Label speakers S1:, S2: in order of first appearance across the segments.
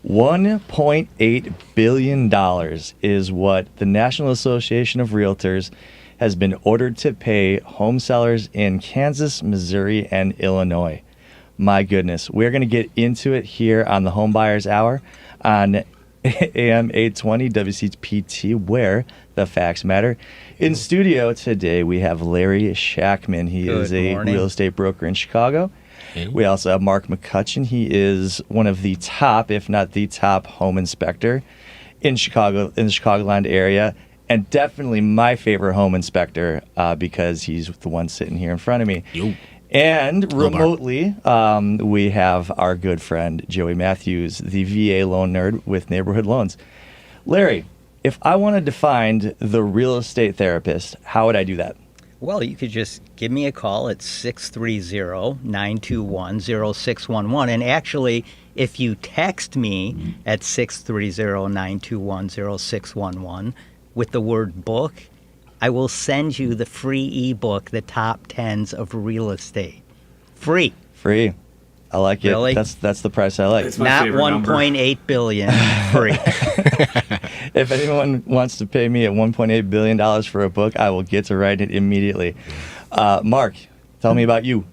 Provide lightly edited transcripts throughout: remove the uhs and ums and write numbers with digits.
S1: $1.8 billion is what the National Association of Realtors has been ordered to pay home sellers in Kansas, Missouri, and Illinois. My goodness. We're going to get into it here on the HomeBuyer's Hour on AM 820 WCPT, where the facts matter. In studio today, we have Larry Shakman. He is a real estate broker in Chicago. Hey. We also have Mark McCutcheon. He is one of the top, if not the top, home inspector in Chicago, in the Chicagoland area, and definitely my favorite home inspector because he's the one sitting here in front of me.
S2: Yo.
S1: And remotely, we have our good friend, Joey Mathews, the VA loan nerd with Neighborhood Loans. Larry, if I wanted to find the real estate therapist, how would I do that?
S3: Well, you could just give me a call at 630-921-0611. And actually, if you text me at 630-921-0611 with the word book, I will send you the free ebook, The Top 10s of Real Estate. Free.
S1: Free. I like it.
S3: Really?
S1: That's the price I like.
S3: Not 1.8 billion. Free.
S1: If anyone wants to pay me at $1.8 billion for a book, I will get to write it immediately. Mark, tell me about you.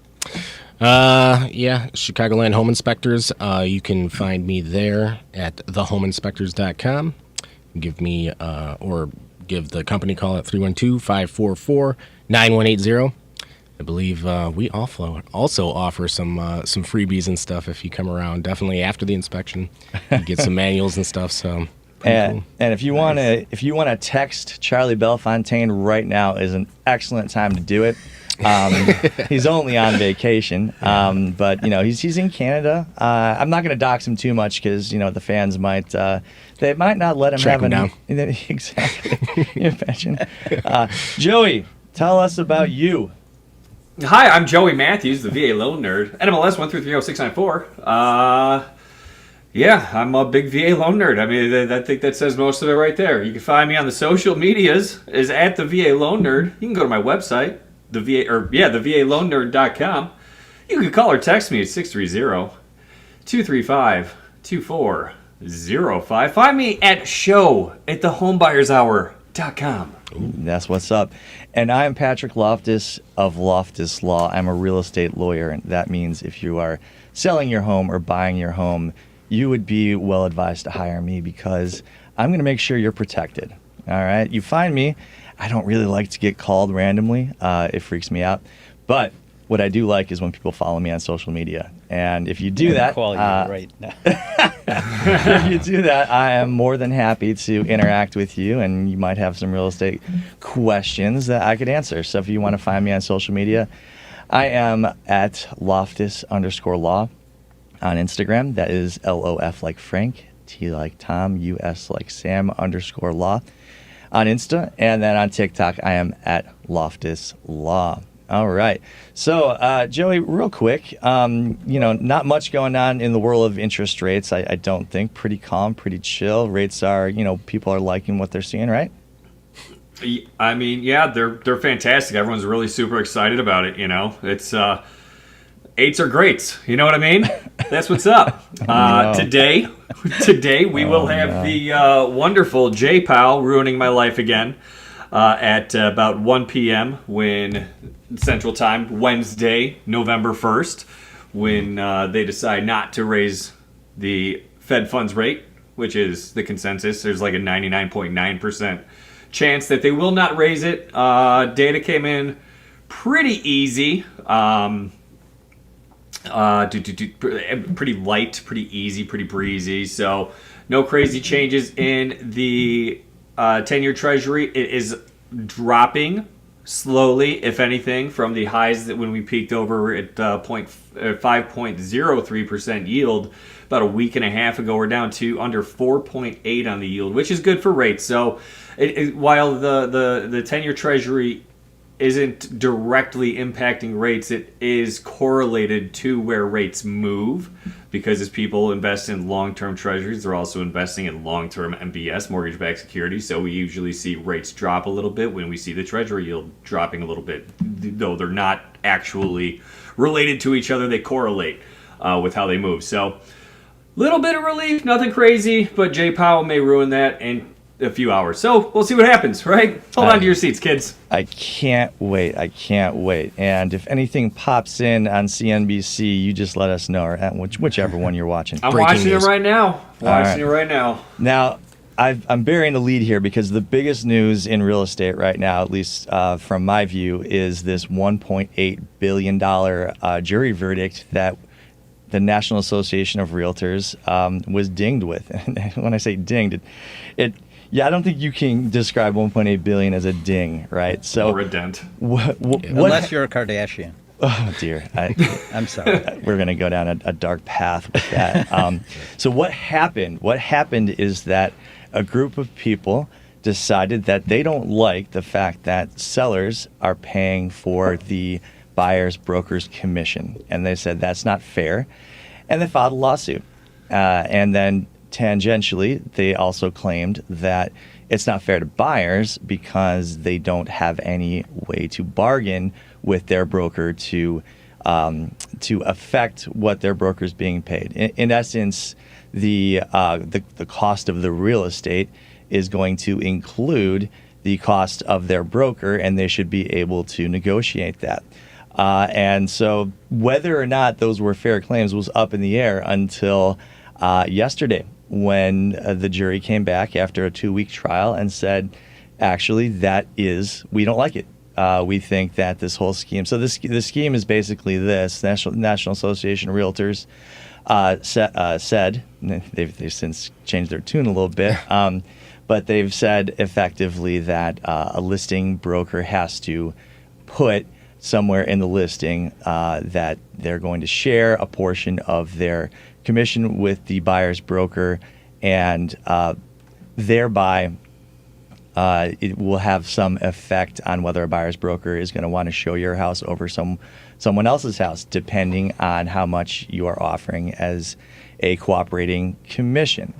S2: Chicagoland Home Inspectors. You can find me there at thehomeinspectors.com. Give me or give the company a call at 312-544-9180. I believe we also offer some freebies and stuff if you come around. Definitely after the inspection, you get some manuals and stuff. So,
S1: and
S2: cool.
S1: if you want to text Charlie Bellefontaine right now is an excellent time to do it. He's only on vacation, but he's in Canada. I'm not going to dox him too much because the fans might not let him
S2: track
S1: have
S2: him down.
S1: Exactly. Can you imagine? Joey, tell us about you.
S4: Hi, I'm Joey Mathews, the VA loan nerd. NMLS 1330694. I'm a big VA loan nerd. I mean, I think that says most of it right there. You can find me on the social medias is at the VA loan nerd. You can go to my website, theVALoanNerd.com. You can call or text me at 630-235-2405. Find me at show@thehomebuyer'shour.com.
S1: That's what's up. And I'm Patrick Loftus of Loftus Law. I'm a real estate lawyer, and that means if you are selling your home or buying your home, you would be well advised to hire me because I'm going to make sure you're protected. All right? You find me. I don't really like to get called randomly. It freaks me out. But what I do like is when people follow me on social media. And if you do that,
S3: call you right now.
S1: if you do that, I am more than happy to interact with you, and you might have some real estate questions that I could answer. So if you want to find me on social media, I am at Loftus_law on Instagram. That is LOF like Frank, T like Tom, US like Sam _law on Insta. And then on TikTok, I am at Loftus Law. All right. So, Joey, real quick, not much going on in the world of interest rates, I don't think. Pretty calm, pretty chill. Rates are, people are liking what they're seeing, right?
S4: I mean, yeah, they're fantastic. Everyone's really super excited about it, It's eights are greats. You know what I mean? That's what's up. Today we will have the wonderful J Powell ruining my life again at about 1 p.m. when Central Time, Wednesday, November 1st, when they decide not to raise the Fed funds rate, which is the consensus. There's like a 99.9% chance that they will not raise it. Data came in pretty easy. Pretty light, pretty easy, pretty breezy. So no crazy changes in the 10-year Treasury. It is dropping slowly, if anything, from the highs that when we peaked over at 5.03% yield about a week and a half ago. We're down to under 4.8 on the yield, which is good for rates. So while the 10-year Treasury isn't directly impacting rates, it is correlated to where rates move, because as people invest in long-term treasuries, they're also investing in long-term MBS, mortgage-backed securities. So we usually see rates drop a little bit when we see the treasury yield dropping a little bit. Though they're not actually related to each other, they correlate with how they move. So Little bit of relief, nothing crazy, but Jay Powell may ruin that in a few hours. So we'll see what happens, right? Hold on to your seats, kids.
S1: I can't wait. I can't wait. And if anything pops in on CNBC, you just let us know, or whichever one you're watching.
S4: I'm
S2: Breaking
S4: watching
S2: news.
S4: it right now. Watching it right now.
S1: Now, I'm burying the lead here because the biggest news in real estate right now, at least from my view, is this $1.8 billion jury verdict that the National Association of Realtors was dinged with. And when I say dinged, I don't think you can describe 1.8 billion as a ding, right? So,
S4: Or a dent.
S3: Unless you're a Kardashian.
S1: Oh dear,
S3: I'm sorry.
S1: we're going to go down a dark path with that. So what happened? What happened is that a group of people decided that they don't like the fact that sellers are paying for the buyer's broker's commission, and they said that's not fair, and they filed a lawsuit. And then tangentially, they also claimed that it's not fair to buyers because they don't have any way to bargain with their broker to affect what their broker is being paid. In essence, the cost of the real estate is going to include the cost of their broker, and they should be able to negotiate that. And so whether or not those were fair claims was up in the air until yesterday, when the jury came back after a 2-week trial and said, actually, we don't like it. We think that this whole scheme, so the scheme is basically this: National Association of Realtors said, they've since changed their tune a little bit, but they've said effectively that a listing broker has to put somewhere in the listing that they're going to share a portion of their commission with the buyer's broker, and thereby it will have some effect on whether a buyer's broker is going to want to show your house over someone else's house, depending on how much you are offering as a cooperating commission.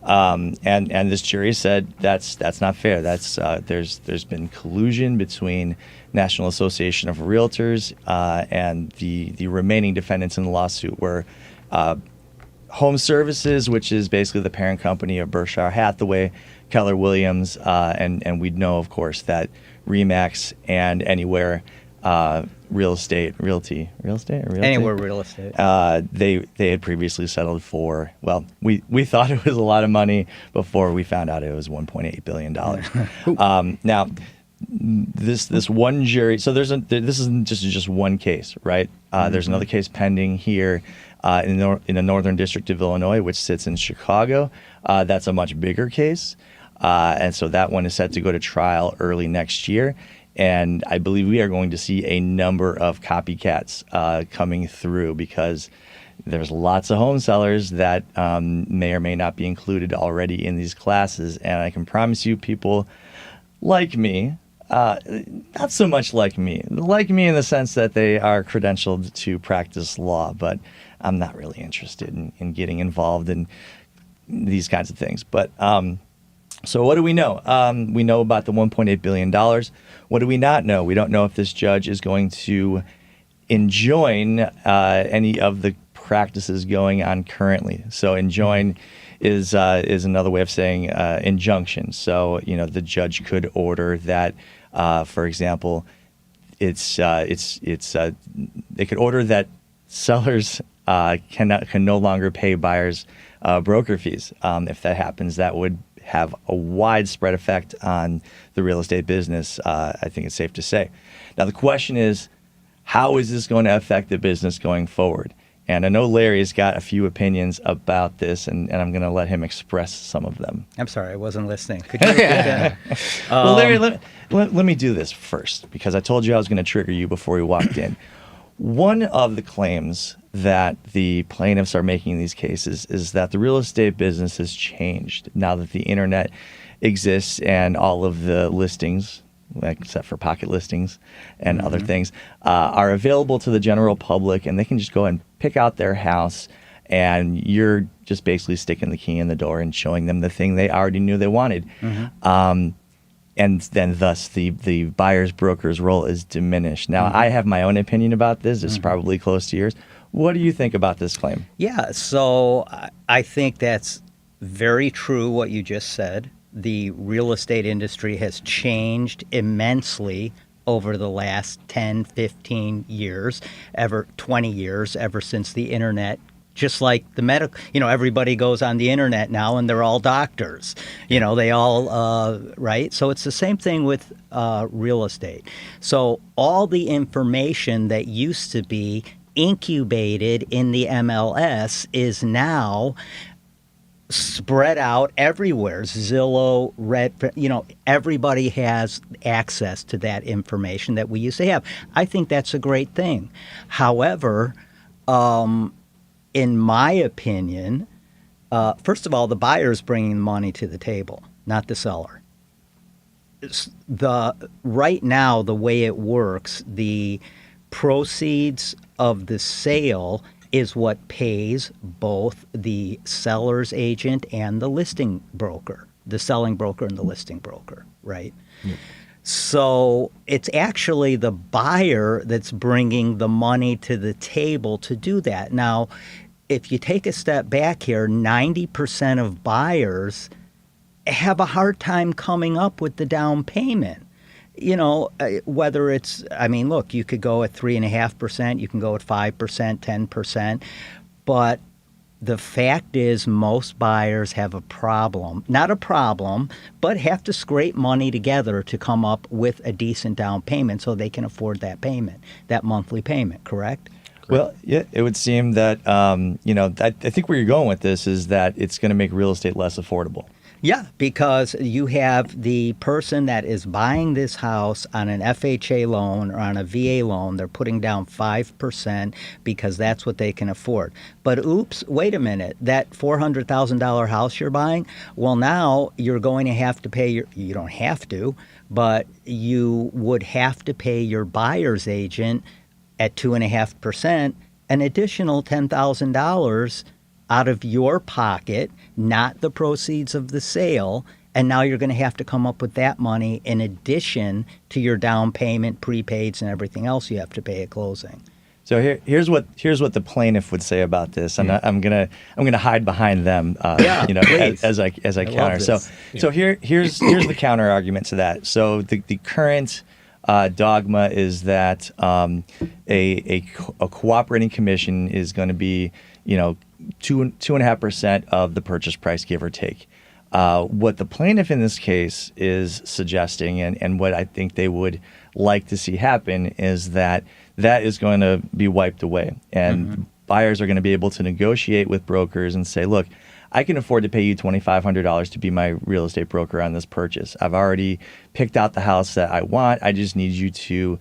S1: And this jury said that's not fair. There's been collusion between National Association of Realtors and the remaining defendants in the lawsuit were Home Services, which is basically the parent company of Berkshire Hathaway, Keller Williams, and we know, of course, that RE/MAX and Anywhere Realty,
S3: Anywhere Real Estate.
S1: They had previously settled for, well, we thought it was a lot of money before we found out it was $1.8 billion. Now, this one jury, so this isn't just one case, right? There's another case pending here in the Northern District of Illinois, which sits in Chicago. That's a much bigger case. And so that one is set to go to trial early next year. And I believe we are going to see a number of copycats coming through, because there's lots of home sellers that may or may not be included already in these classes. And I can promise you, people like me, not so much like me in the sense that they are credentialed to practice law, but I'm not really interested in getting involved in these kinds of things. But so what do we know? We know about the $1.8 billion. What do we not know? We don't know if this judge is going to enjoin any of the practices going on currently. So enjoin is another way of saying injunction. So the judge could order that, for example, they could order that sellers can no longer pay buyers broker fees. If that happens, that would have a widespread effect on the real estate business, I think it's safe to say. Now, the question is, how is this going to affect the business going forward? And I know Larry's got a few opinions about this, and I'm going to let him express some of them.
S3: I'm sorry, I wasn't listening. Could you repeat that?
S1: Well, Larry, let me do this first, because I told you I was going to trigger you before we walked in. One of the claims that the plaintiffs are making in these cases is that the real estate business has changed now that the internet exists, and all of the listings, except for pocket listings and other things, are available to the general public, and they can just go and pick out their house, and you're just basically sticking the key in the door and showing them the thing they already knew they wanted. And then thus the buyer's broker's role is diminished. Now, I have my own opinion about this. It's probably close to yours. What do you think about this claim?
S3: Yeah, so I think that's very true what you just said. The real estate industry has changed immensely over the last 10, 15 years, 20 years, ever since the internet. Just like the medical, everybody goes on the internet now and they're all doctors. They all, right? So it's the same thing with real estate. So all the information that used to be incubated in the MLS is now spread out everywhere. Zillow, everybody has access to that information that we used to have. I think that's a great thing. However, in my opinion, first of all, the buyer is bringing money to the table, not the seller. Right now, the way it works, the proceeds of the sale is what pays both the seller's agent and the listing broker, the selling broker and the listing broker, right? Yeah. So it's actually the buyer that's bringing the money to the table to do that. Now, if you take a step back here, 90% of buyers have a hard time coming up with the down payment. Whether it's, look, you could go at 3.5%, you can go at 5%, 10%, but the fact is most buyers have a problem, not a problem, but have to scrape money together to come up with a decent down payment so they can afford that payment, that monthly payment, correct?
S1: Well, yeah, it would seem that, I think where you're going with this is that it's going to make real estate less affordable.
S3: Yeah, because you have the person that is buying this house on an FHA loan or on a VA loan. They're putting down 5% because that's what they can afford. But oops, wait a minute, that $400,000 house you're buying, well, now you're going to have to pay you don't have to, but you would have to pay your buyer's agent at 2.5% an additional $10,000 out of your pocket, not the proceeds of the sale, and now you're going to have to come up with that money in addition to your down payment, prepaids, and everything else you have to pay at closing.
S1: So here's what the plaintiff would say about this, and I'm gonna hide behind them, as I counter. So here's the counter argument to that. So the current dogma is that a cooperating commission is going to be 2.5% of the purchase price, give or take. What the plaintiff in this case is suggesting, and what I think they would like to see happen, is that is going to be wiped away, and buyers are going to be able to negotiate with brokers and say, look, I can afford to pay you $2,500 to be my real estate broker on this purchase. I've already picked out the house that I want. I just need you to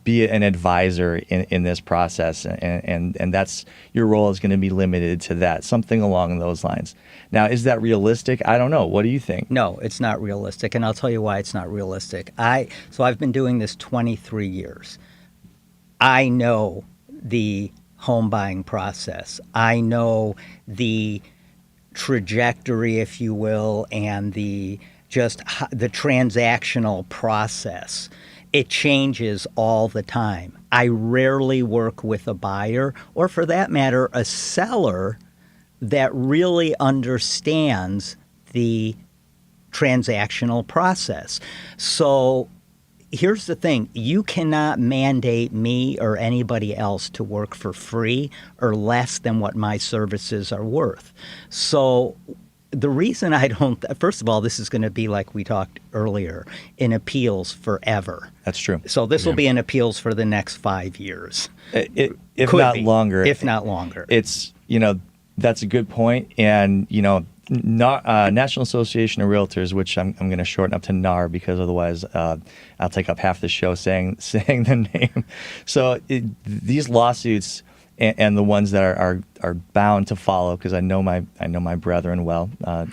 S1: be an advisor in this process, and that's your role is going to be limited to that, something along those lines. Now, is that realistic? I don't know. What do you think?
S3: No, it's not realistic, and I'll tell you why it's not realistic. So I've been doing this 23 years. I know the home buying process. I know the trajectory, if you will, and the transactional process. It changes all the time. I rarely work with a buyer, or for that matter, a seller that really understands the transactional process. So here's the thing. You cannot mandate me or anybody else to work for free or less than what my services are worth. So the reason I don't, first of all, this is going to be, like we talked earlier, in appeals forever.
S1: That's true.
S3: So this will be in appeals for the next 5 years.
S1: If not longer.
S3: If not longer.
S1: It's, that's a good point. And, National Association of Realtors, which I'm going to shorten up to NAR because otherwise I'll take up half the show saying the name. So these lawsuits and the ones that are bound to follow, because I know my brethren well. There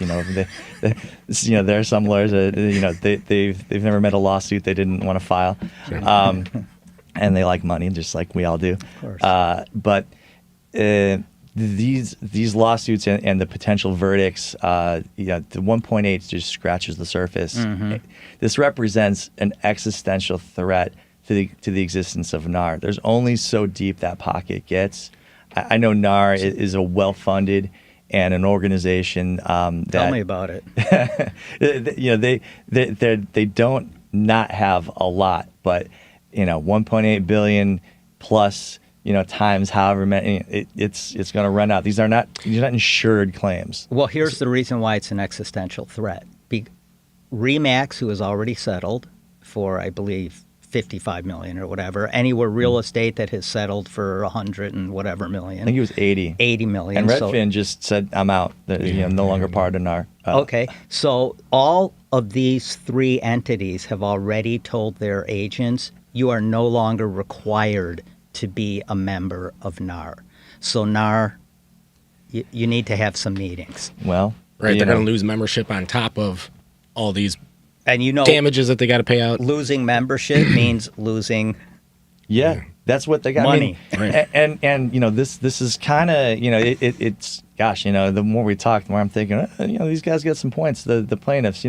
S1: are some lawyers that they've never met a lawsuit they didn't want to file, and they like money just like we all do. Of course. But these lawsuits and the potential verdicts, the 1.8 just scratches the surface. Mm-hmm. This represents an existential threat to the existence of NAR. There's only so deep that pocket gets. I know NAR is a well-funded and an organization that
S3: Tell me about it.
S1: they don't not have a lot, but 1.8 billion plus times however many it's going to run out. These are not insured claims.
S3: Well, here's the reason why it's an existential threat. RE/MAX, who has already settled for, I believe, 55 million or whatever. Anywhere real estate that has settled for 100 and whatever million.
S1: I think it was 80.
S3: 80 million.
S1: And Redfin just said, I'm out. No longer part of NAR.
S3: Okay. So all of these three entities have already told their agents, you are no longer required to be a member of NAR. So NAR, you need to have some meetings.
S1: Well,
S2: right. They're going to lose membership on top of all these
S3: and
S2: damages that they got to pay out.
S3: Losing membership means losing
S1: that's what they got.
S3: Money.
S1: Right. And this is kind of it's gosh, the more we talk, the more I'm thinking these guys got some points. The plaintiffs,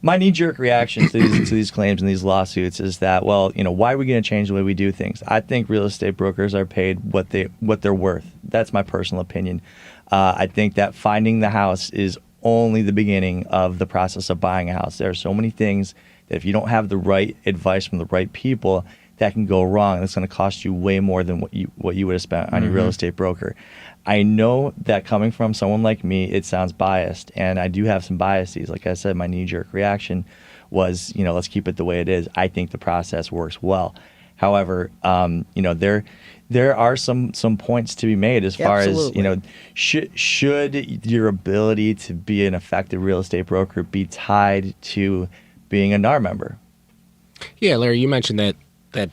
S1: my knee-jerk reaction to these claims and these lawsuits is that, well, why are we going to change the way we do things? I think real estate brokers are paid what they're worth. That's my personal opinion. I think that finding the house is only the beginning of the process of buying a house. There are so many things that if you don't have the right advice from the right people, that can go wrong. It's going to cost you way more than what you would have spent on your real estate broker. I know that coming from someone like me, it sounds biased, and I do have some biases. Like I said, my knee-jerk reaction was, let's keep it the way it is. I think the process works well. However, there are some points to be made as far as should your ability to be an effective real estate broker be tied to being a NAR member?
S2: Yeah, Larry, you mentioned that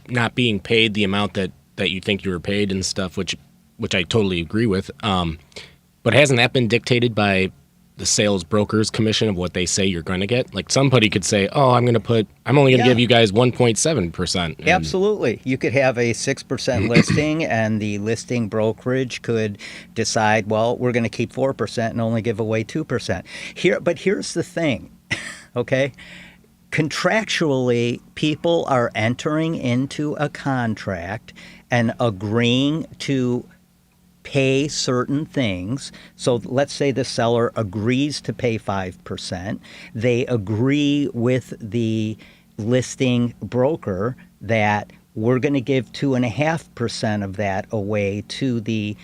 S2: not being paid the amount that you think you were paid and stuff, which I totally agree with. But hasn't that been dictated by the sales broker's commission of what they say you're going to get? Like somebody could say, "Oh, I'm only going to give you guys 1.7%."
S3: Absolutely. You could have a 6% listing, and the listing brokerage could decide, well, we're going to keep 4% and only give away 2%. But here's the thing, okay? Contractually, people are entering into a contract and agreeing to pay certain things. So let's say the seller agrees to pay 5%. They agree with the listing broker that we're going to give 2.5% of that away to the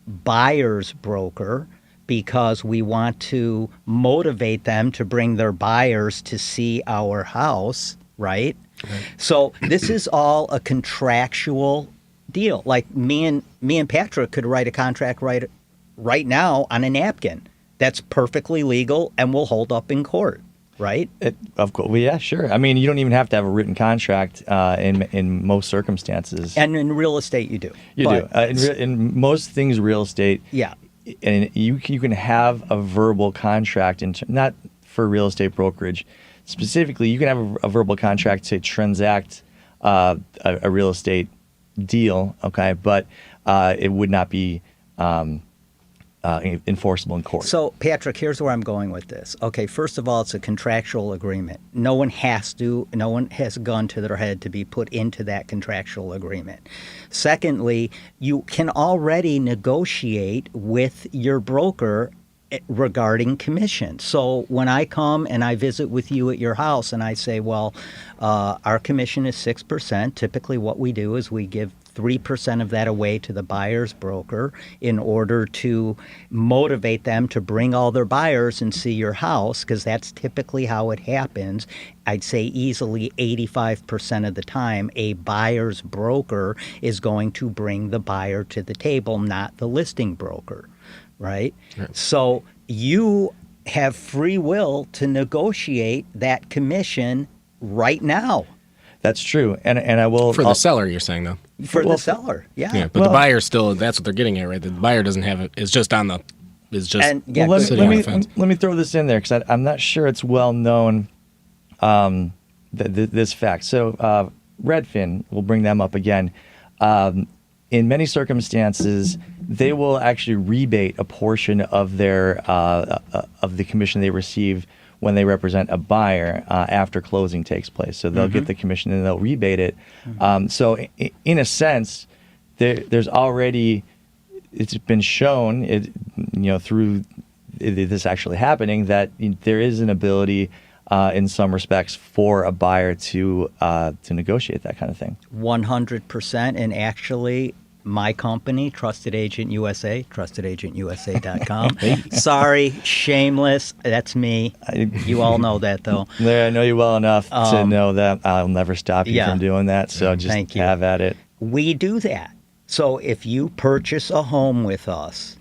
S3: buyer's broker because we want to motivate them to bring their buyers to see our house, right? So this is all a contractual deal. Like me and Patrick could write a contract right now on a napkin. That's perfectly legal and will hold up in court, right?
S1: Of course, well, yeah, sure. I mean, you don't even have to have a written contract in most circumstances.
S3: And in real estate, you do.
S1: You do. In most things, real estate.
S3: Yeah.
S1: And you can have a verbal contract, not for real estate brokerage specifically. You can have a verbal contract to transact a real estate deal, okay, but it would not be enforceable in court.
S3: So, Patrick, here's where I'm going with this. Okay, first of all, it's a contractual agreement. No one has a gun to their head to be put into that contractual agreement. Secondly, you can already negotiate with your broker regarding commission. So when I come and I visit with you at your house and I say, well, our commission is 6%, typically what we do is we give 3% of that away to the buyer's broker in order to motivate them to bring all their buyers and see your house, because that's typically how it happens. I'd say easily 85% of the time, a buyer's broker is going to bring the buyer to the table, not the listing broker, right? So you have free will to negotiate that commission right now.
S1: That's true, and I will
S2: for the seller. You're saying though,
S3: for the seller, yeah.
S2: But the buyer still, that's what they're getting at, right? The buyer doesn't have it. It's just on the. It's just
S3: sitting
S1: on the fence. Let me throw this in there because I'm not sure it's well known. This fact. So Redfin, we'll bring them up again. In many circumstances, they will actually rebate a portion of their of the commission they receive when they represent a buyer after closing takes place. So they'll get the commission and they'll rebate it. So in a sense, there's already it's been shown through this actually happening that there is an ability in some respects for a buyer to negotiate that kind of thing.
S3: 100%. And actually, my company, Trusted Agent USA, trustedagentUSA.com. Sorry, shameless. That's me. You all know that, though.
S1: I know you well enough to know that I'll never stop you from doing that. So just have at it.
S3: We do that. So if you purchase a home with us,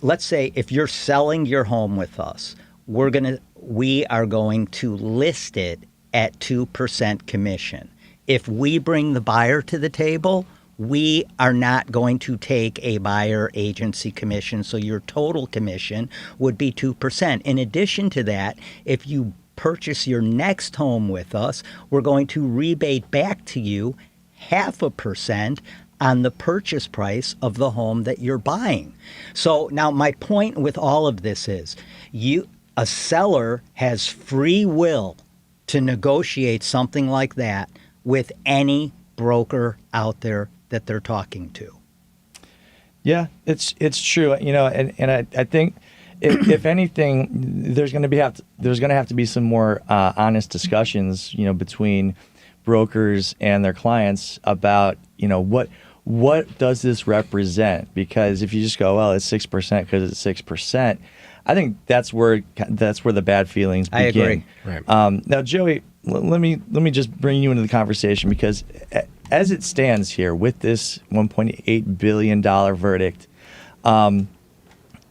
S3: let's say if you're selling your home with us, we are going to list it at 2% commission. If we bring the buyer to the table, we are not going to take a buyer agency commission, so your total commission would be 2%. In addition to that, if you purchase your next home with us, we're going to rebate back to you 0.5% on the purchase price of the home that you're buying. So now my point with all of this is a seller has free will to negotiate something like that with any broker out there that they're talking to.
S1: Yeah, it's true. And I think if anything, there's going to have to be some more honest discussions, between brokers and their clients about, what does this represent? Because if you just go, well, it's 6% because it's 6%, I think that's where the bad feelings begin.
S3: I agree.
S2: Right.
S1: Now, Joey, let me just bring you into the conversation, because as it stands here with this $1.8 billion verdict,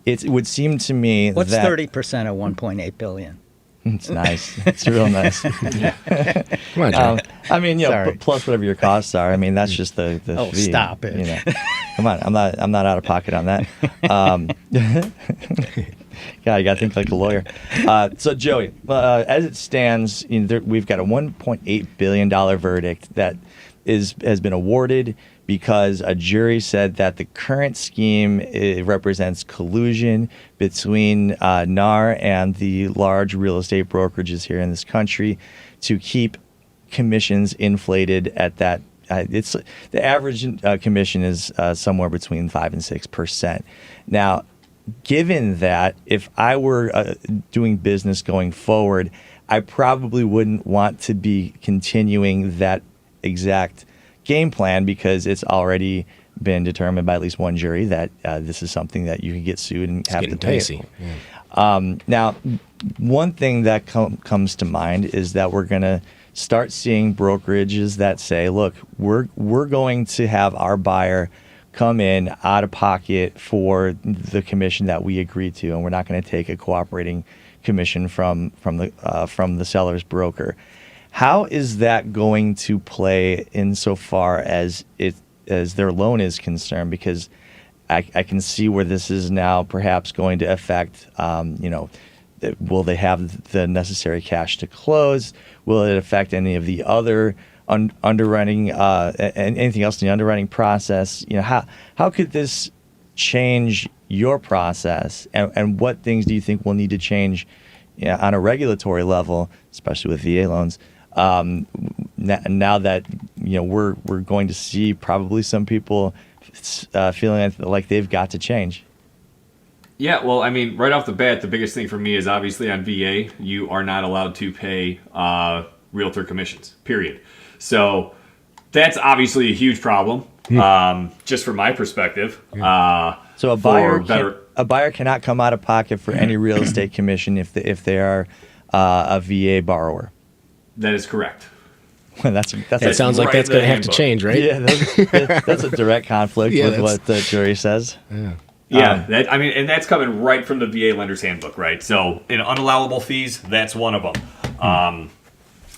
S1: it would seem to me
S3: What's
S1: that
S3: 30% of 1.8 billion?
S1: It's nice. It's real nice.
S2: Come on, John.
S1: Plus whatever your costs are. I mean, that's just the
S3: Oh,
S1: fee.
S3: stop it.
S1: Come on, I'm not out of pocket on that. God, you got to think like a lawyer. So, Joey, as it stands, we've got a $1.8 billion verdict that has been awarded because a jury said that the current scheme represents collusion between NAR and the large real estate brokerages here in this country to keep commissions inflated at that. The average commission is somewhere between 5 and 6%. Now, given that, if I were doing business going forward, I probably wouldn't want to be continuing that exact game plan, because it's already been determined by at least one jury that this is something that you can get sued and have to pay.
S2: Yeah.
S1: Now, one thing that comes to mind is that we're going to start seeing brokerages that say, look, we're going to have our buyer come in out of pocket for the commission that we agreed to, and we're not going to take a cooperating commission from the seller's broker. How is that going to play insofar as their loan is concerned? Because I can see where this is now perhaps going to affect, will they have the necessary cash to close? Will it affect any of the other underwriting, and anything else in the underwriting process? How could this change your process, and what things do you think will need to change on a regulatory level, especially with VA loans? Now that we're going to see probably some people feeling like they've got to change.
S4: Yeah, well, I mean, right off the bat, the biggest thing for me is obviously on VA, you are not allowed to pay realtor commissions, period. So that's obviously a huge problem, just from my perspective.
S1: So a buyer cannot come out of pocket for any real estate commission if they are a VA borrower.
S4: That is correct.
S2: That sounds like that's going to have to change, right?
S1: Yeah, that's a direct conflict with what the jury says.
S4: Yeah, and that's coming right from the VA lender's handbook, right? So, in unallowable fees, that's one of them.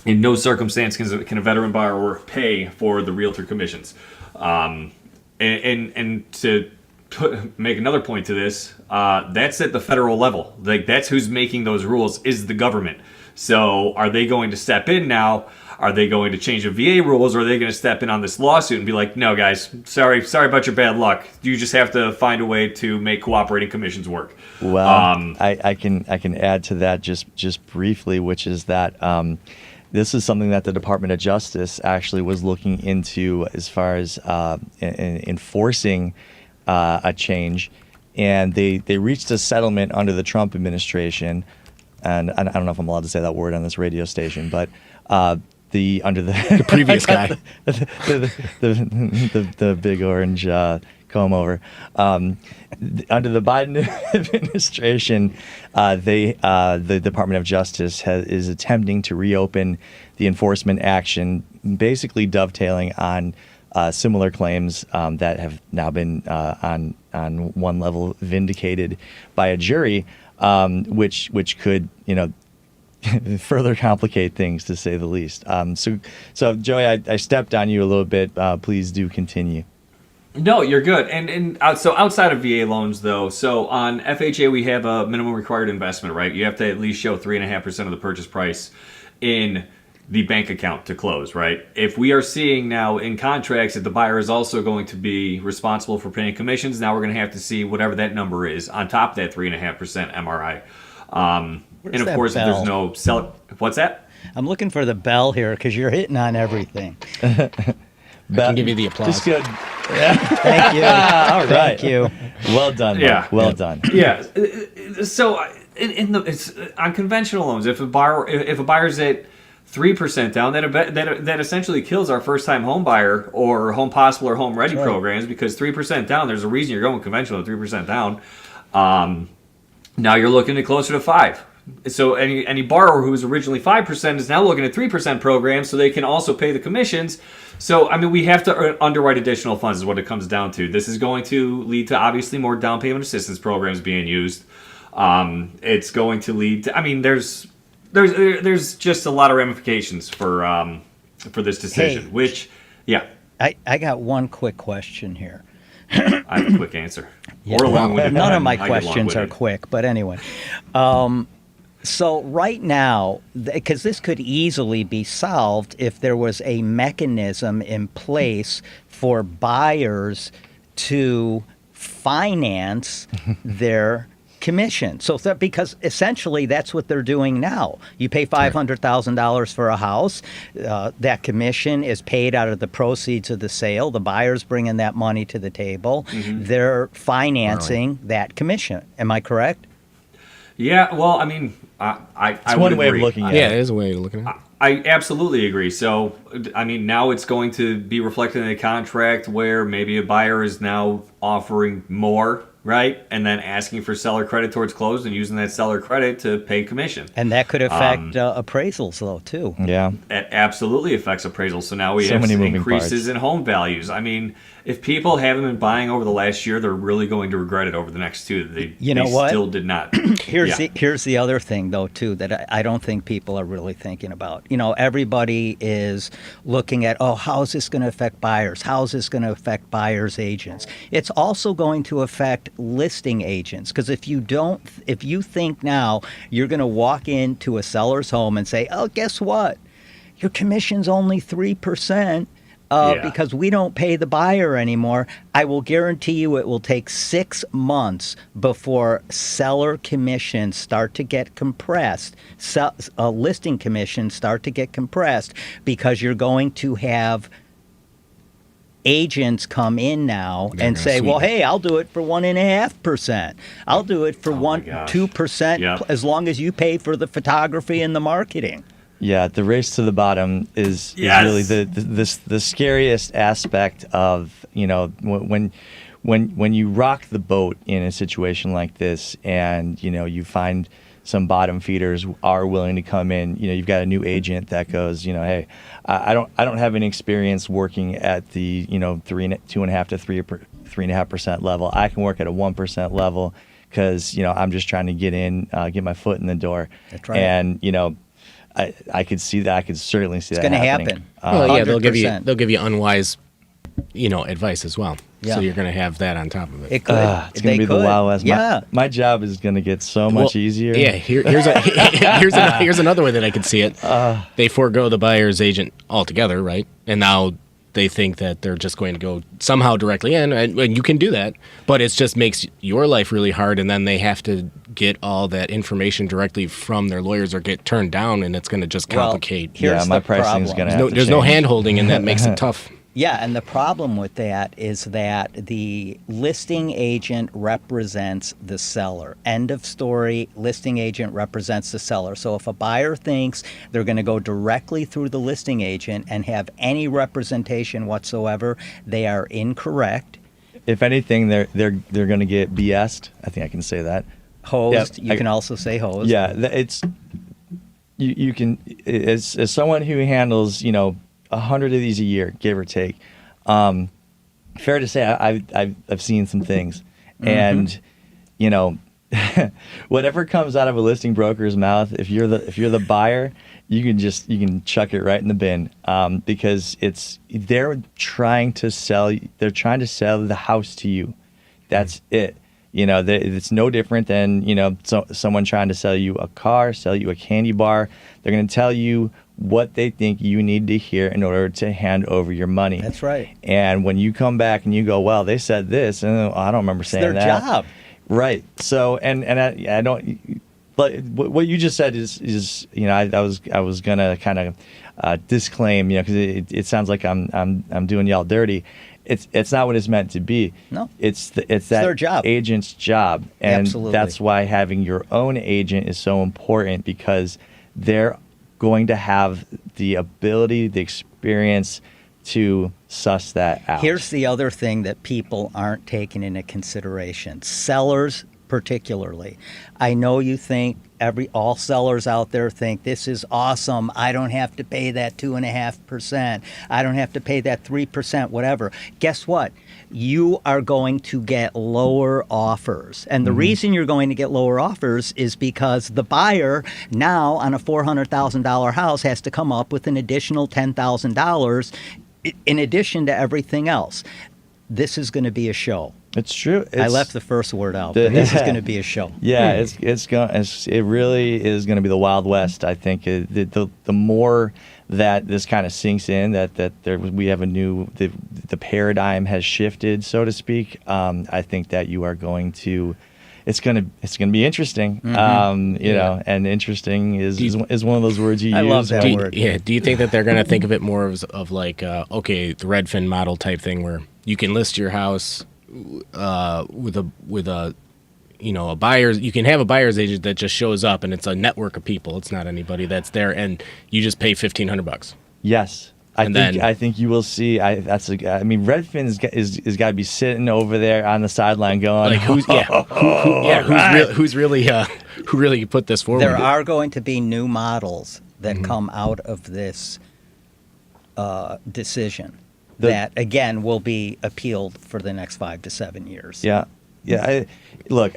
S4: In no circumstance can a veteran borrower pay for the realtor commissions. And to make another point to this, that's at the federal level. Like, that's who's making those rules is the government. So are they going to step in now? Are they going to change the VA rules, or are they going to step in on this lawsuit and be like, no, guys, sorry about your bad luck. You just have to find a way to make cooperating commissions work.
S1: Well, I can add to that just briefly, which is that this is something that the Department of Justice actually was looking into as far as enforcing a change, and they reached a settlement under the Trump administration. And I don't know if I'm allowed to say that word on this radio station, but the
S2: previous guy,
S1: the big orange comb over. Under the Biden administration, the Department of Justice is attempting to reopen the enforcement action, basically dovetailing on similar claims that have now been on one level vindicated by a jury, which could further complicate things, to say the least. So Joey, I stepped on you a little bit. Please do continue.
S4: No, you're good. And so outside of VA loans, though, so on FHA we have a minimum required investment, right? You have to at least show 3.5% of the purchase price in the bank account to close, right? If we are seeing now in contracts that the buyer is also going to be responsible for paying commissions, now we're going to have to see whatever that number is on top of that 3.5% MRI. And of course, if there's no sell, what's that?
S3: I'm looking for the bell here because you're hitting on everything.
S2: I can give you the applause.
S1: Just good.
S3: Thank you.
S1: All right.
S3: Thank you.
S1: Well done.
S4: Yeah.
S1: Well done.
S4: Yeah. So it's on conventional loans, if a buyer's at 3% down, that essentially kills our first-time home buyer or Home Possible or Home Ready programs, because 3% down, there's a reason you're going conventional at 3% down. Now you're looking at closer to 5%. So any borrower who was originally 5% is now looking at 3% programs, so they can also pay the commissions. So, I mean, we have to underwrite additional funds is what it comes down to. This is going to lead to, obviously, more down payment assistance programs being used. It's going to lead to, I mean, there's just a lot of ramifications for this decision,
S3: I got one quick question here.
S4: I have a quick answer.
S3: Yeah,
S4: or long-winded.
S3: none of my
S4: I get
S3: questions are
S4: long-winded.
S3: quick, but anyway. So right now, because this could easily be solved if there was a mechanism in place for buyers to finance their commission. So because essentially that's what they're doing now. You pay $500,000 for a house. That commission is paid out of the proceeds of the sale. The buyer's bringing that money to the table.
S4: Mm-hmm.
S3: They're financing that commission. Am I correct?
S4: Yeah, well, I mean, I
S1: It's
S4: would
S1: one way of
S4: agree.
S1: looking at
S2: Yeah,
S1: it.
S2: it is a way of looking at it.
S4: I absolutely agree. So, I mean, now it's going to be reflected in a contract where maybe a buyer is now offering more, right? And then asking for seller credit towards close and using that seller credit to pay commission.
S3: And that could affect appraisals, though, too.
S1: Yeah.
S4: It absolutely affects appraisal. So now we
S1: So
S4: have
S1: many moving
S4: increases
S1: parts.
S4: in home values. I mean, if people haven't been buying over the last year, they're really going to regret it over the next two. They still did not.
S3: Here's the other thing, though, too, that I don't think people are really thinking about. You know, everybody is looking at, how is this going to affect buyers? How is this going to affect buyers' agents? It's also going to affect listing agents, because if you think now you're going to walk into a seller's home and say, guess what? Your commission's only 3%. Because we don't pay the buyer anymore, I will guarantee you it will take 6 months before seller commissions start to get compressed, listing commissions start to get compressed, because you're going to have agents come in now and say, well, hey, I'll do it for 1.5%. I'll do it for 2%, as long as you pay for the photography and the marketing.
S1: Yeah, the race to the bottom is really the scariest aspect of, when you rock the boat in a situation like this, and you find some bottom feeders are willing to come in. You've got a new agent that goes, hey, I don't have any experience working at the 2.5% to 3.5% level. I can work at a 1% level because I'm just trying to get my foot in the door.
S3: That's right.
S1: And I could see that. I could certainly see that happening.
S2: Well, yeah, they'll give
S3: 100%.
S2: you unwise, advice as well.
S3: Yeah.
S2: So you're going to have that on top of it.
S3: It could.
S1: It's going to be the Wild West.
S3: Yeah.
S1: My job is going to get so much easier.
S2: Yeah, here's another way that I could see it. They forego the buyer's agent altogether, right? And now they think that they're just going to go somehow directly in, and you can do that, but it just makes your life really hard, and then they have to get all that information directly from their lawyers or get turned down, and it's going to just complicate.
S3: Here's
S1: my
S3: the
S1: pricing is
S3: problem.
S1: going to have to
S2: There's no
S1: change.
S2: hand-holding, and that makes it tough.
S3: Yeah, and the problem with that is that the listing agent represents the seller. End of story, listing agent represents the seller. So if a buyer thinks they're going to go directly through the listing agent and have any representation whatsoever, they are incorrect.
S1: If anything, they're going to get BS'd. I think I can say that.
S3: Hosed,
S1: Yeah,
S3: you can also say hosed.
S1: Yeah, it's you can as someone who handles 100 of these a year, give or take. Fair to say, I've seen some things, and whatever comes out of a listing broker's mouth, if you're the buyer, you can chuck it right in the bin, because they're trying to sell the house to you. That's it. It's no different than someone trying to sell you a car, sell you a candy bar. They're going to tell you what they think you need to hear in order to hand over your money.
S3: That's right.
S1: And when you come back and you go, well, they said this, and I don't remember saying that.
S3: It's their job.
S1: Right. So, and I don't. But what you just said is I was gonna kind of disclaim, because it sounds like I'm doing y'all dirty. It's not what it's meant to be.
S3: No.
S1: It's that
S3: their job.
S1: agent's job, and
S3: Absolutely.
S1: that's why having your own agent is so important, because they're going to have the ability, the experience to suss that out.
S3: Here's the other thing that people aren't taking into consideration. Sellers particularly. I know you think all sellers out there think this is awesome. I don't have to pay that 2.5%. I don't have to pay that 3%, whatever. Guess what? You are going to get lower offers. And the reason you're going to get lower offers is because the buyer now on a $400,000 house has to come up with an additional $10,000 in addition to everything else. This is going to be a show.
S1: It's true.
S3: I left the first word out, but this is going to be a show.
S1: Yeah, it really is going to be the Wild West. I think the more that this kind of sinks in, that we have the paradigm has shifted, so to speak. I think that you are going to. It's gonna be interesting, and interesting is one of those words you use.
S3: I love that word.
S2: Yeah. Do you think that they're gonna think of it more of like the Redfin model type thing, where you can list your house with a buyer's, you can have a buyer's agent that just shows up and it's a network of people. It's not anybody that's there, and you just pay $1,500.
S1: Yes. I think you will see. Redfin is got to be sitting over there on the sideline going,
S2: like who really put this forward?
S3: There are going to be new models that come out of this decision that again will be appealed for the next 5 to 7 years.
S1: Yeah. I'm going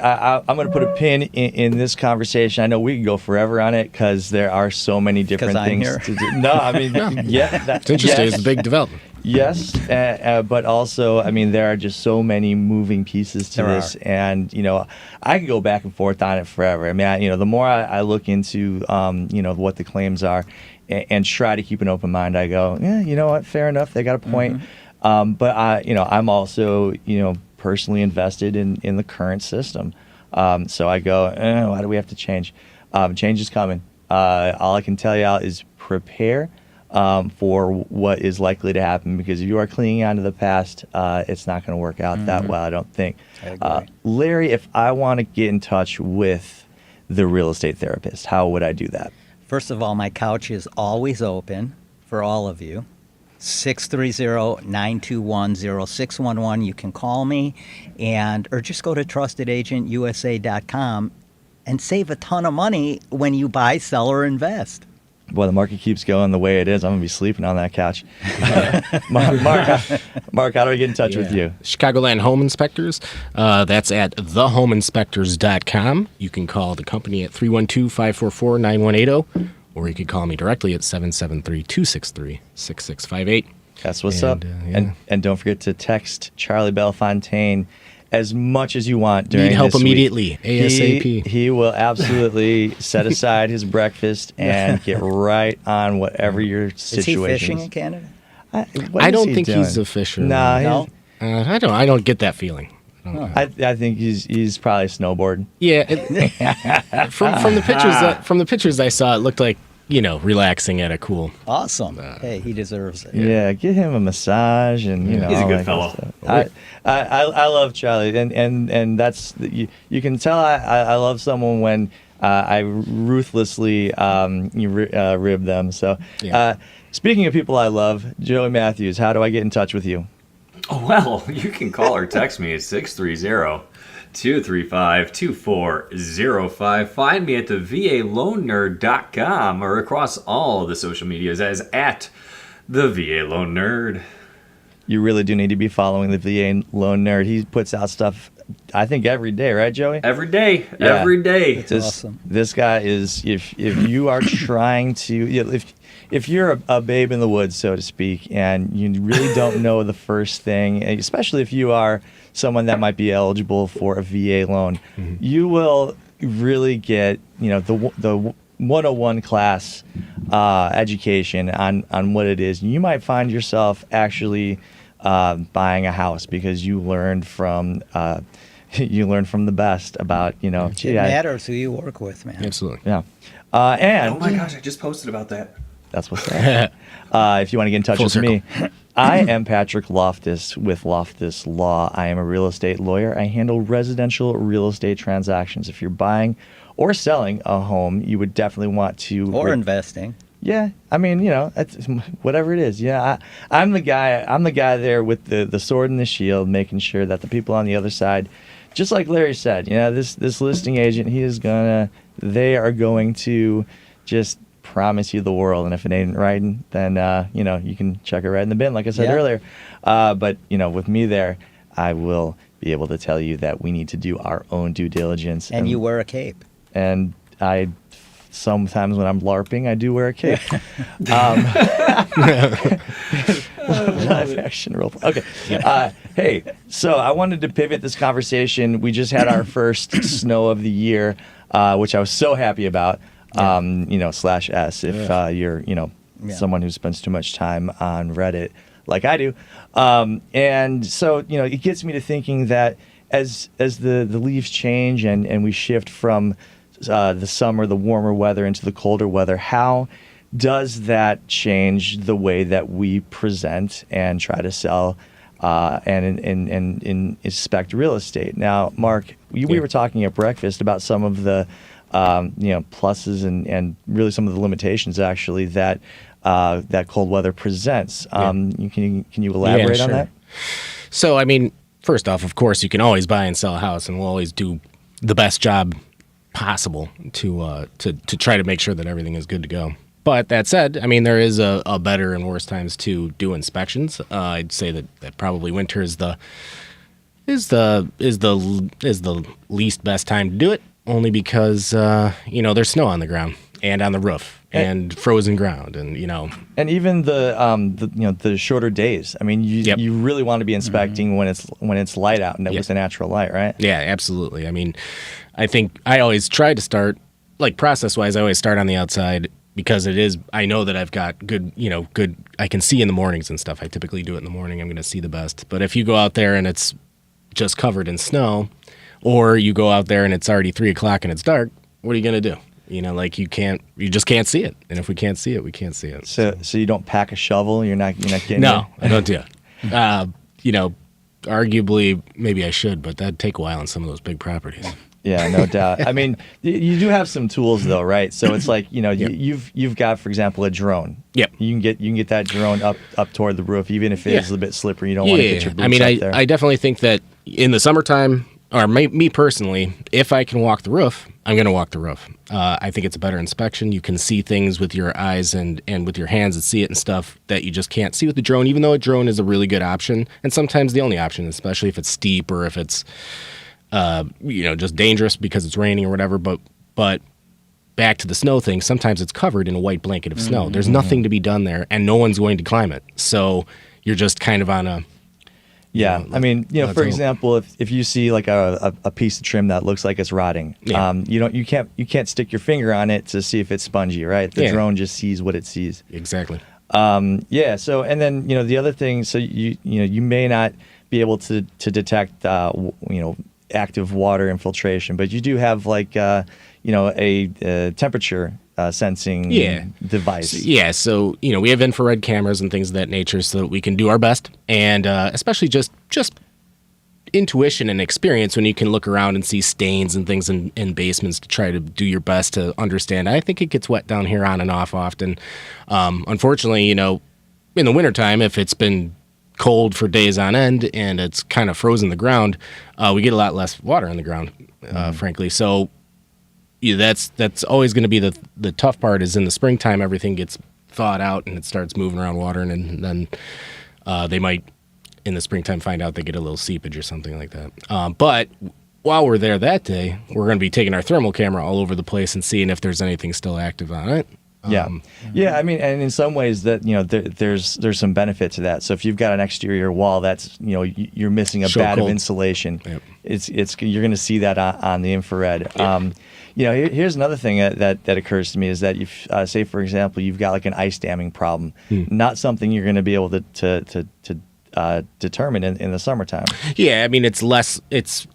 S1: to put a pin in this conversation. I know we can go forever on it because there are so many different things to do. No, I mean,
S2: it's interesting. It's a big development.
S1: Yes, but also, there are just so many moving pieces to this, and I could go back and forth on it forever. The more I look into, what the claims are, and try to keep an open mind, I go, yeah, you know what, fair enough, they got a point. But I'm also, personally invested in the current system. So I go, why do we have to change? Change is coming. All I can tell you is prepare for what is likely to happen, because if you are clinging on to the past, it's not going to work out that well, I don't think.
S3: I agree.
S1: Larry, if I want to get in touch with the real estate therapist, how would I do that?
S3: First of all, my couch is always open for all of you. 630-921-0611. You can call me or just go to trustedagentusa.com and save a ton of money when you buy, sell, or invest.
S1: Boy, the market keeps going the way it is. I'm going to be sleeping on that couch. Mark, how do I get in touch with you?
S2: Chicagoland Home Inspectors. That's at thehomeinspectors.com. You can call the company at 312-544-9180. Or you could call me directly at 773-263-6658.
S1: That's what's up. And don't forget to text Charlie Bellefontaine as much as you want during
S2: Need help
S1: this
S2: immediately,
S1: week.
S2: ASAP.
S1: He will absolutely set aside his breakfast and get right on whatever your situation
S3: is. He fishing in Canada?
S2: I don't think he's a fisher.
S1: No.
S2: I don't get that feeling.
S1: I think he's probably snowboarding.
S2: Yeah, from the pictures I saw, it looked like relaxing at a cool.
S3: Awesome. Hey, he deserves it.
S1: Yeah, get him a massage, and
S4: He's a
S1: all
S4: good
S1: that
S4: fellow.
S1: kind of stuff. I love Charlie, and that's you can tell I love someone when I ruthlessly rib them. So,
S2: Yeah.
S1: speaking of people I love, Joey Mathews, how do I get in touch with you?
S4: Oh, well, you can call or text me at 630-235-2405. Find me at the VALoanNerd.com or across all the social medias as at the VA Loan Nerd.
S1: You really do need to be following the VA Loan Nerd. He puts out stuff, I think, every day, right, Joey?
S4: Every day,
S1: Yeah.
S4: every day.
S3: Awesome.
S1: This guy is, if you are trying to, if you're a babe in the woods, so to speak, and you really don't know the first thing, especially if you are someone that might be eligible for a VA loan, you will really get, the 101 class education on what it is. You might find yourself actually buying a house because you learned from the best about,
S3: It matters who you work with, man.
S2: Absolutely.
S1: Yeah. And
S4: Oh my gosh, I just posted about that.
S1: that's what's up. If you want to get in touch
S2: Full
S1: with
S2: circle.
S1: me, I am Patrick Loftus with Loftus Law. I am a real estate lawyer. I handle residential real estate transactions. If you're buying or selling a home, you would definitely want to...
S3: Or investing.
S1: Yeah, I mean, it's, whatever it is. Yeah, I'm the guy there with the sword and the shield, making sure that the people on the other side, just like Larry said, this listing agent, they are going to just promise you the world, and if it ain't right, then you can chuck it right in the bin, like I said earlier. But with me there, I will be able to tell you that we need to do our own due diligence.
S3: And you wear a cape.
S1: And sometimes when I'm LARPing, I do wear a cape. Live action role. Okay. Hey, so I wanted to pivot this conversation. We just had our first snow of the year, which I was so happy about. /S if you're someone who spends too much time on Reddit like I do. And so it gets me to thinking that as the leaves change and we shift from the summer, the warmer weather, into the colder weather, how does that change the way that we present and try to sell and inspect real estate? Now, Mark, we were talking at breakfast about some of the pluses and really some of the limitations actually that cold weather presents. Can you elaborate on that?
S2: So, I mean, first off, of course, you can always buy and sell a house, and we'll always do the best job possible to try to make sure that everything is good to go. But that said, I mean, there is a better and worse times to do inspections. I'd say that probably winter is the least best time to do it, only because there's snow on the ground and on the roof and frozen ground, and
S1: and even the shorter days. I mean, you really want to be inspecting when it's light out and with the natural light, right?
S2: Yeah, absolutely. I mean, I think I always try to start, like, process-wise, I always start on the outside because I know that I've got good, I can see in the mornings and stuff. I typically do it in the morning. I'm going to see the best. But if you go out there and it's just covered in snow, or you go out there and it's already 3 o'clock and it's dark, what are you going to do? You just can't see it. And if we can't see it, we can't see it.
S1: So you don't pack a shovel? You're not getting
S2: No, I don't do it. Arguably, maybe I should, but that'd take a while on some of those big properties.
S1: Yeah, no doubt. I mean, you do have some tools though, right? So it's like, you've got, for example, a drone.
S2: Yep.
S1: You can get that drone up toward the roof, even if it is a little bit slippery. You don't want to get your boots up there.
S2: I definitely think that in the summertime, or me personally, if I can walk the roof, I'm going to walk the roof. I think it's a better inspection. You can see things with your eyes and with your hands and see it and stuff that you just can't see with the drone, even though a drone is a really good option, and sometimes the only option, especially if it's steep or if it's just dangerous because it's raining or whatever. But back to the snow thing, sometimes it's covered in a white blanket of snow. There's nothing to be done there, and no one's going to climb it. So you're just kind of on a...
S1: Yeah, I mean, for example, if you see like a piece of trim that looks like it's rotting, you can't stick your finger on it to see if it's spongy, right? The drone just sees what it sees.
S2: Exactly.
S1: So and then the other thing, so you may not be able to detect active water infiltration, but you do have like a temperature sensing device.
S2: So we have infrared cameras and things of that nature, so that we can do our best, and especially just intuition and experience when you can look around and see stains and things in basements to try to do your best to understand. I think it gets wet down here on and off often. Unfortunately, in the wintertime, if it's been cold for days on end and it's kind of frozen the ground, we get a lot less water in the ground, frankly. So that's always going to be the tough part. Is in the springtime, everything gets thawed out and it starts moving around water, and then they might in the springtime find out they get a little seepage or something like that. But while we're there that day, we're going to be taking our thermal camera all over the place and seeing if there's anything still active on it.
S1: I mean, and in some ways that there's some benefit to that. So if you've got an exterior wall that's you're missing a bad of insulation, it's you're going to see that on the infrared. Here's another thing that occurs to me is that if say for example you've got like an ice damming problem, not something you're going to be able to determine in the summertime. Yeah, I mean
S2: it's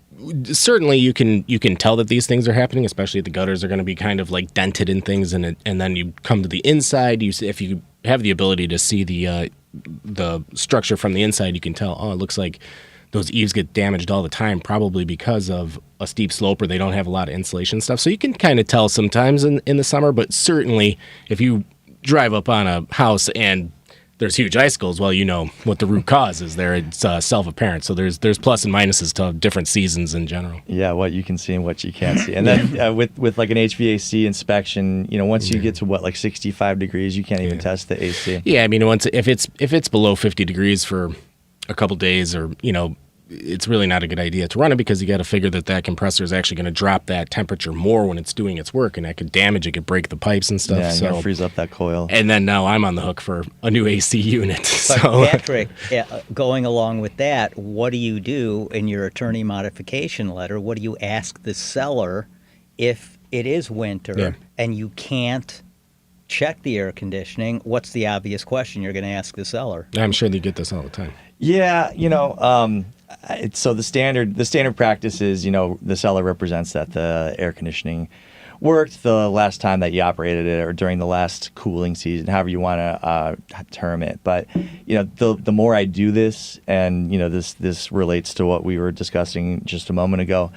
S2: certainly you can tell that these things are happening, especially the gutters are going to be kind of like dented in things, and then you come to the inside. If you have the ability to see the structure from the inside, you can tell. Oh, it looks like those eaves get damaged all the time, probably because of a steep slope or they don't have a lot of insulation stuff. So you can kind of tell sometimes in the summer, but certainly if you drive up on a house and there's huge icicles, well, you know what the root cause is there. It's self-apparent. So there's plus and minuses to different seasons in general. Yeah,
S1: what you can see and what you can't see. And then with like an HVAC inspection, once you get to like 65 degrees, you can't even test the AC.
S2: Yeah, I mean, if it's below 50 degrees for a couple days, or it's really not a good idea to run it, because you got to figure that compressor is actually going to drop that temperature more when it's doing its work, and that could damage it, could break the pipes and stuff.
S1: Yeah, so freeze up that coil.
S2: And then now I'm on the hook for a new AC unit.
S3: But so. Patrick, going along with that, what do you do in your attorney modification letter? What do you ask the seller if it is winter and you can't check the air conditioning? What's the obvious question you're going to ask the seller?
S2: I'm sure they get this all the time.
S1: Yeah, so the standard practice is, the seller represents that the air conditioning worked the last time that you operated it, or during the last cooling season, however you want to term it. But the more I do this, and this relates to what we were discussing just a moment ago.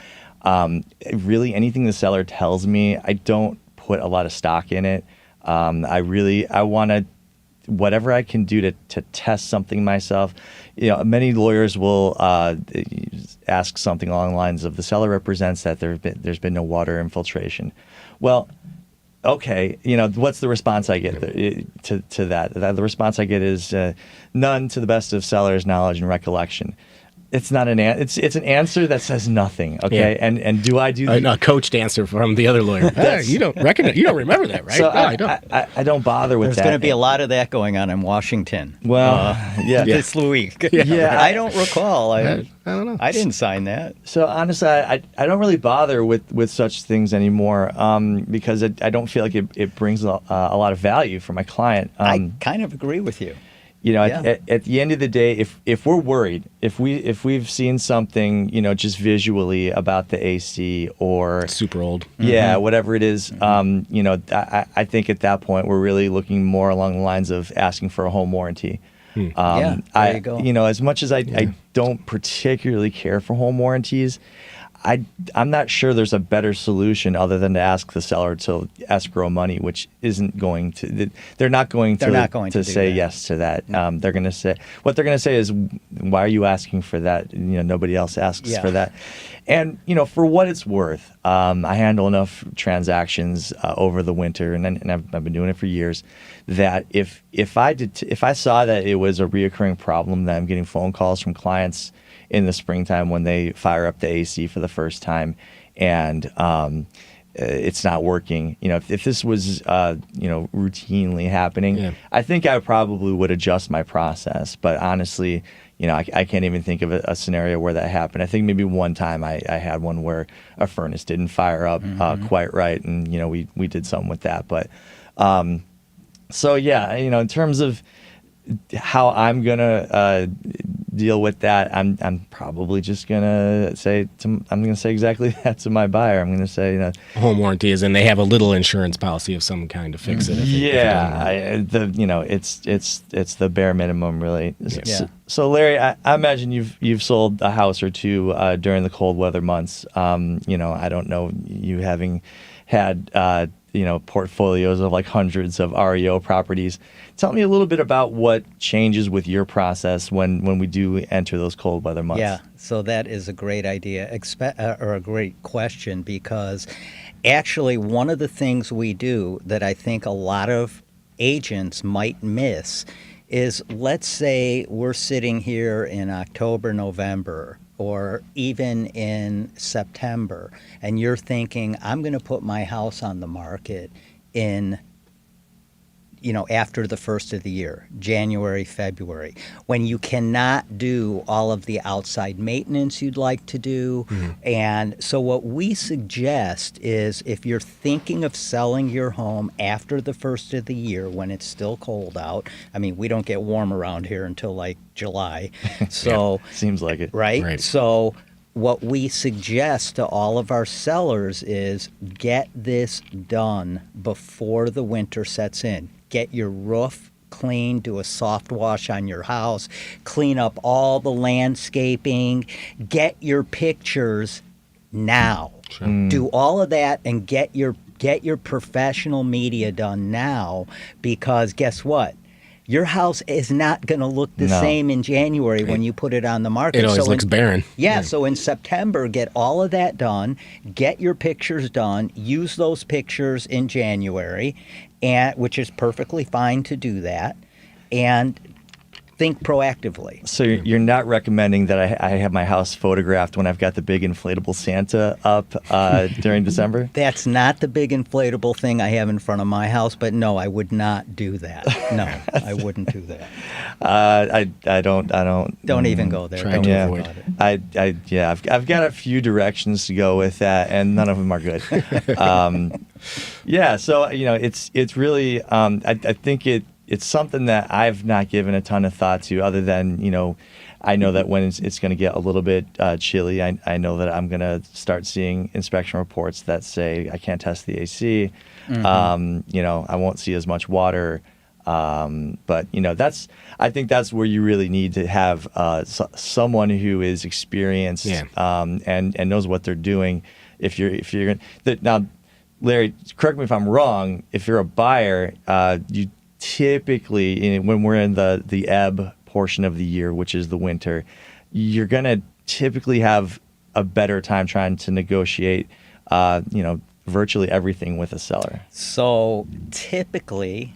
S1: Really, anything the seller tells me, I don't put a lot of stock in it. I want to, whatever I can do to test something myself. Many lawyers will ask something along the lines of, the seller represents that there's been no water infiltration. Well, okay, what's the response I get to that? The response I get is none, to the best of seller's knowledge and recollection. It's not it's an answer that says nothing. Okay, and do I do
S2: a coached answer from the other lawyer? You don't remember that, right?
S1: So no, I don't. I don't bother with that.
S3: There's going to be a lot of that going on in Washington.
S1: Well,
S3: this week. I don't recall. I don't know. I didn't sign that.
S1: So honestly, I don't really bother with such things anymore, because I don't feel like it brings a lot of value for my client.
S3: I kind of agree with you.
S1: At the end of the day, if we're worried, if we've seen something, just visually about the AC, or
S2: super old,
S1: whatever it is, I think at that point we're really looking more along the lines of asking for a home warranty.
S3: There you go.
S1: As much as I don't particularly care for home warranties, I'm not sure there's a better solution other than to ask the seller to escrow money, which isn't going to. They're not going to say yes to that. They're going to say, what they're going to say is, why are you asking for that? Nobody else asks for that. And for what it's worth, I handle enough transactions over the winter, and I've been doing it for years, that if I saw that it was a reoccurring problem, that I'm getting phone calls from clients in the springtime when they fire up the AC for the first time, and it's not working. If this was routinely happening, I think I probably would adjust my process. But honestly, I can't even think of a scenario where that happened. I think maybe one time I had one where a furnace didn't fire up quite right, and we did something with that. But in terms of how I'm gonna deal with that, I'm probably just gonna say exactly that to my buyer. I'm gonna say,
S2: Home warranty is, and they have a little insurance policy of some kind to fix it.
S1: It's the bare minimum, really.
S3: Yeah.
S1: So Larry, I imagine you've sold a house or two during the cold weather months. I don't know you having had portfolios of like hundreds of REO properties. Tell me a little bit about what changes with your process when we do enter those cold weather months.
S3: Yeah, so that is a great idea, or a great question, because actually one of the things we do that I think a lot of agents might miss is, let's say we're sitting here in October, November, or even in September, and you're thinking, I'm going to put my house on the market in, after the first of the year, January, February, when you cannot do all of the outside maintenance you'd like to do. Mm-hmm. And so what we suggest is, if you're thinking of selling your home after the first of the year when it's still cold out, I mean, we don't get warm around here until like July. So
S1: seems like it.
S3: Right? So what we suggest to all of our sellers is, get this done before the winter sets in. Get your roof clean, do a soft wash on your house, clean up all the landscaping, get your pictures now. Sure. Do all of that and get your professional media done now, because guess what? Your house is not going to look the same in January when you put it on the market.
S2: It always looks barren.
S3: Yeah, so in September, get all of that done, get your pictures done, use those pictures in January, which is perfectly fine to do that, and think proactively.
S1: So you're not recommending that I have my house photographed when I've got the big inflatable Santa up during December?
S3: That's not the big inflatable thing I have in front of my house, but no, I would not do that. No, I wouldn't do that.
S1: I don't
S3: even go there.
S2: Try to avoid
S1: it. I've got a few directions to go with that, and none of them are good. So it's really I think it's something that I've not given a ton of thought to, other than, I know that when it's going to get a little bit chilly, I know that I'm going to start seeing inspection reports that say I can't test the AC. Mm-hmm. I won't see as much water. But I think that's where you really need to have someone who is experienced and knows what they're doing. If you're now, Larry, correct me if I'm wrong. If you're a buyer, you typically, when we're in the ebb portion of the year, which is the winter, you're going to typically have a better time trying to negotiate, virtually everything with a seller.
S3: So typically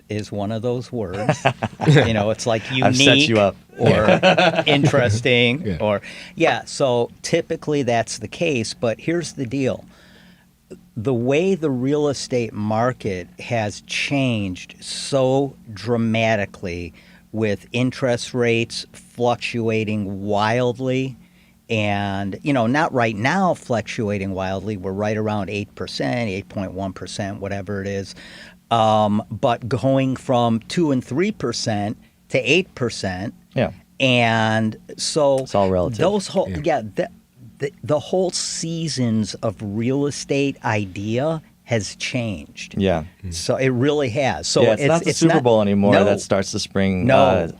S3: is one of those words. It's like unique.
S1: I've set you up.
S3: Or interesting. So typically that's the case, but here's the deal. The way the real estate market has changed so dramatically, with interest rates fluctuating wildly, and, not right now fluctuating wildly. We're right around 8%, 8.1%, whatever it is. But going from 2 and 3% to 8%.
S1: Yeah.
S3: And so
S1: it's all relative.
S3: The whole seasons of real estate idea has changed.
S1: Yeah.
S3: So it really has. So
S1: it's not the Super Bowl anymore that starts the spring.
S3: No.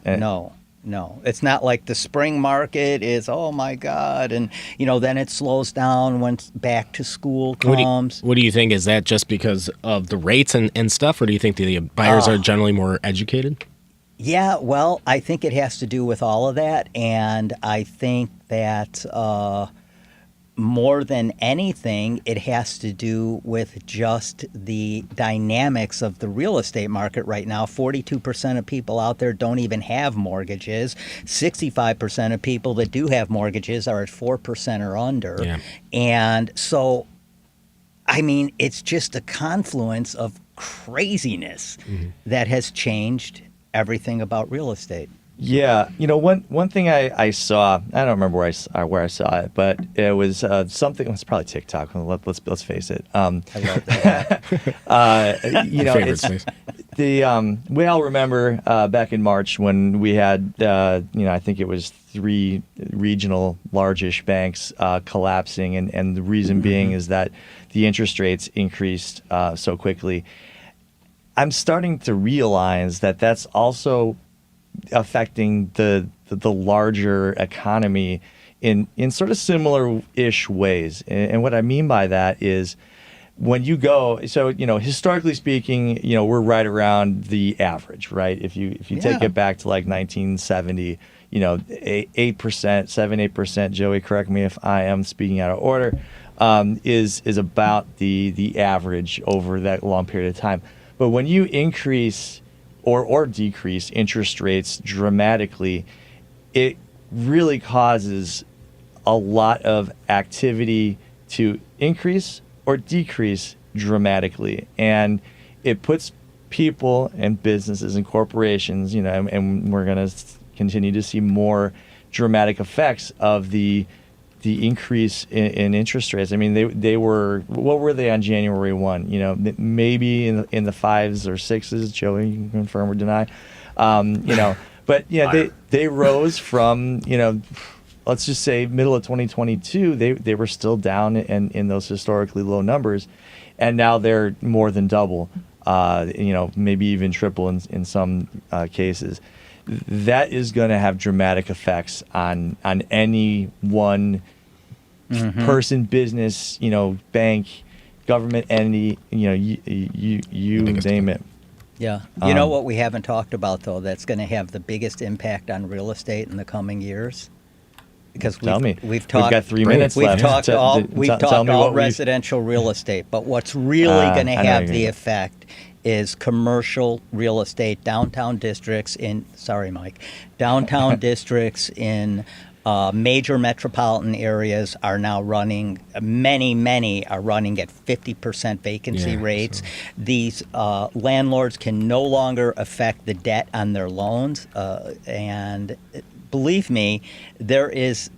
S3: It's not like the spring market is, oh my God, and then it slows down when back to school comes.
S2: What do you think? Is that just because of the rates and stuff, or do you think the buyers are generally more educated?
S3: Yeah, well, I think it has to do with all of that, and I think that more than anything, it has to do with just the dynamics of the real estate market right now. 42% of people out there don't even have mortgages. 65% of people that do have mortgages are at 4% or under. Yeah. And so, it's just a confluence of craziness that has changed everything about real estate.
S1: Yeah, one thing I saw, I don't remember where I saw it, but it was something. It's probably TikTok. Let's face it.
S3: I love that.
S2: Favorite space.
S1: we all remember back in March when we had, I think it was 3 regional largish banks collapsing, and the reason being is that the interest rates increased so quickly. I'm starting to realize that that's also affecting the larger economy in sort of similar-ish ways. And what I mean by that is when you go, so, historically speaking, we're right around the average, right? If you take it back to like 1970, 8%, Joey, correct me if I am speaking out of order, is about the average over that long period of time. But when you increase or decrease interest rates dramatically, it really causes a lot of activity to increase or decrease dramatically. And it puts people and businesses and corporations, and we're going to continue to see more dramatic effects of the increase in interest rates. I mean, they were, what were they on January 1? Maybe in the 5s or 6s. Joey, you can confirm or deny. But they rose from, let's just say middle of 2022, they were still down in those historically low numbers, and now they're more than double, maybe even triple in some cases. That is going to have dramatic effects on any one person, business, bank, government entity, you name it.
S3: Yeah. You know what we haven't talked about, though, that's going to have the biggest impact on real estate in the coming years? Because we've
S1: got 3 minutes left.
S3: We've talked all residential real estate, but what's really going to have the effect is commercial real estate, downtown districts in major metropolitan areas are now running, many are running at 50% vacancy rates. So these landlords can no longer affect the debt on their loans, and believe me, there is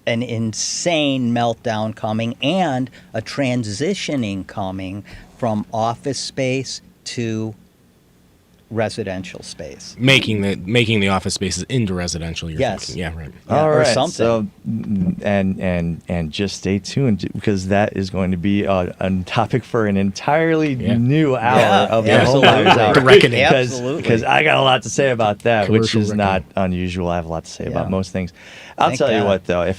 S3: an insane meltdown coming and a transitioning coming from office space to residential space.
S2: Making the office spaces into residential. You're thinking. Yeah, right.
S3: Yeah,
S1: all right.
S3: Or something.
S1: So, and just stay tuned, because that is going to be a topic for an entirely new hour of the HomeBuyer's Hour.
S3: Absolutely.
S1: Because I got a lot to say about that, which is not unusual. I have a lot to say about most things. I'll tell you what, though,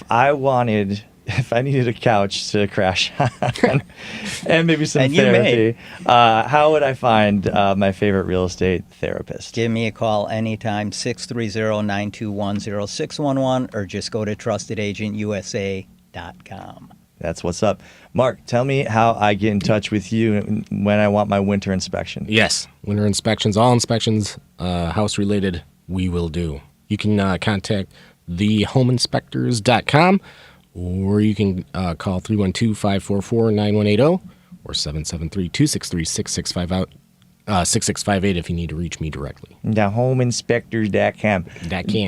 S1: if I needed a couch to crash on and maybe some therapy, how would I find my favorite real estate therapist?
S3: Give me a call anytime, 630-921-0611, or just go to trustedagentusa.com.
S1: That's what's up. Mark, tell me how I get in touch with you when I want my winter inspection.
S2: Yes, winter inspections, all inspections, house-related, we will do. You can contact thehomeinspectors.com, or you can call 312-544-9180 or 773-263-6658 if you need to reach me directly.
S1: Thehomeinspectors.com.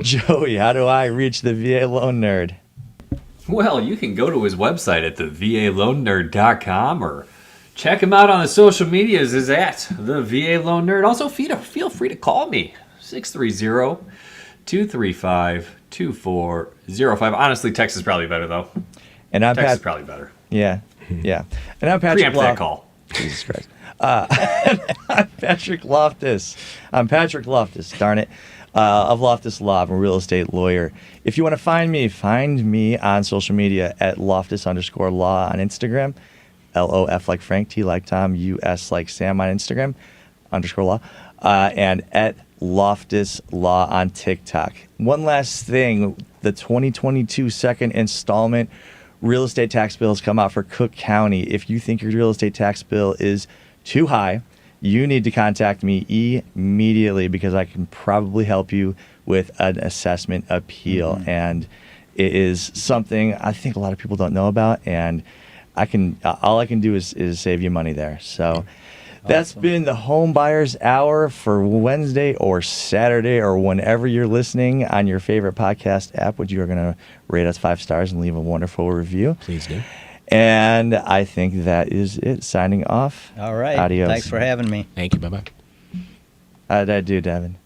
S1: Joey, how do I reach the VA Loan Nerd?
S4: Well, you can go to his website at thevaloannerd.com, or check him out on the social medias is at the VA Loan Nerd. Also, feel free to call me, 630-235-2405. Honestly, text is probably better, though.
S1: And I'm
S4: text is probably better.
S1: Yeah. And I'm Patrick
S4: Preempt that call.
S1: Jesus Christ. I'm Patrick Loftus. Darn it. Of Loftus Law. I'm a real estate lawyer. If you want to find me on social media at Loftus_law on Instagram. LOF like Frank, T like Tom, US like Sam on Instagram, _law. And at Loftus Law on TikTok. One last thing, the 2022 second installment real estate tax bills come out for Cook County. If you think your real estate tax bill is too high, you need to contact me immediately, because I can probably help you with an assessment appeal. And it is something I think a lot of people don't know about, and all I can do is save you money there. So that's been the HomeBuyer's Hour for Wednesday or Saturday or whenever you're listening on your favorite podcast app, which you are going to rate us 5 stars and leave a wonderful review.
S2: Please do.
S1: And I think that is it. Signing off.
S3: All right.
S1: Adios.
S3: Thanks for having me.
S2: Thank you. Bye-bye.
S1: How'd I do, Devin?